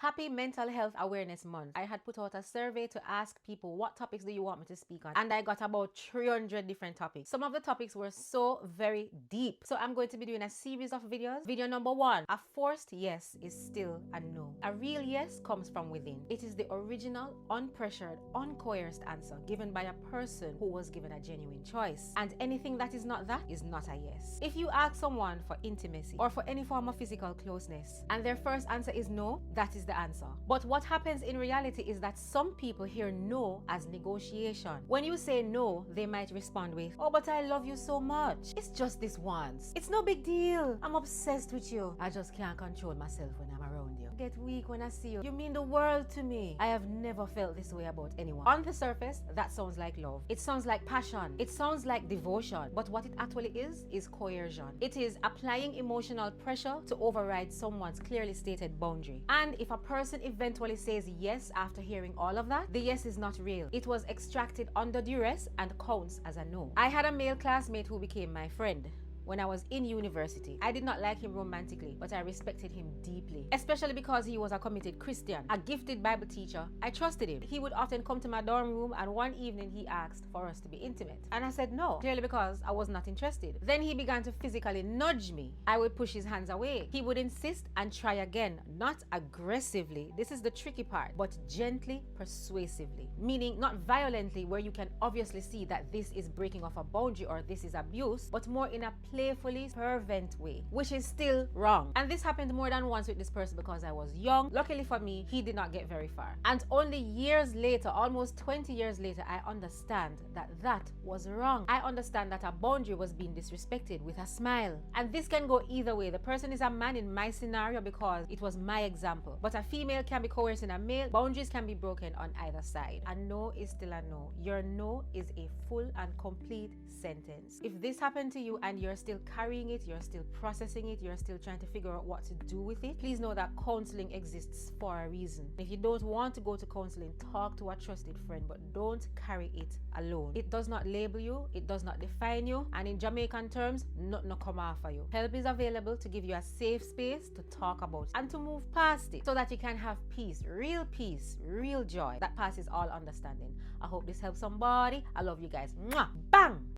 Happy Mental Health Awareness Month. I had put out a survey to ask people what topics do you want me to speak on, and I got about 300 different topics. Some of the topics were so very deep. So I'm going to be doing a series of videos. Video number 1, a forced yes is still a no. A real yes comes from within. It is the original, unpressured, uncoerced answer given by a person who was given a genuine choice. And anything that is not that is not a yes. If you ask someone for intimacy or for any form of physical closeness and their first answer is no, that is the answer. But what happens in reality is that some people hear no as negotiation. When you say no, they might respond with, "Oh, but I love you so much. It's just this once. It's no big deal. I'm obsessed with you. I just can't control myself when I'm around you. I get weak when I see you. You mean the world to me. I have never felt this way about anyone." On the surface, that sounds like love. It sounds like passion. It sounds like devotion. But what it actually is coercion. It is applying emotional pressure to override someone's clearly stated boundary. And if a person eventually says yes after hearing all of that, the yes is not real. It was extracted under duress and counts as a no. I had a male classmate who became my friend when I was in university. I did not like him romantically, but I respected him deeply, especially because he was a committed Christian, a gifted Bible teacher. I trusted him. He would often come to my dorm room, and one evening he asked for us to be intimate. And I said no, clearly because I was not interested. Then he began to physically nudge me. I would push his hands away. He would insist and try again, not aggressively. This is the tricky part, but gently, persuasively. Meaning not violently, where you can obviously see that this is breaking off a boundary or this is abuse, but more in a playfully fervent way, which is still wrong. And this happened more than once with this person because I was young. Luckily for me, he did not get very far. And only years later, almost 20 years later, I understand that that was wrong. I understand that a boundary was being disrespected with a smile. And this can go either way. The person is a man in my scenario because it was my example. But a female can be coercing a male. Boundaries can be broken on either side. A no is still a no. Your no is a full and complete sentence. If this happened to you and you're still carrying it, you're still processing it, you're still trying to figure out what to do with it, please know that counseling exists for a reason. If you don't want to go to counseling, talk to a trusted friend, but don't carry it alone. It does not label you, it does not define you, and in Jamaican terms, nothing no come after you. Help is available to give you a safe space to talk about and to move past it so that you can have peace, real joy that passes all understanding. I hope this helps somebody. I love you guys. Mwah! Bang!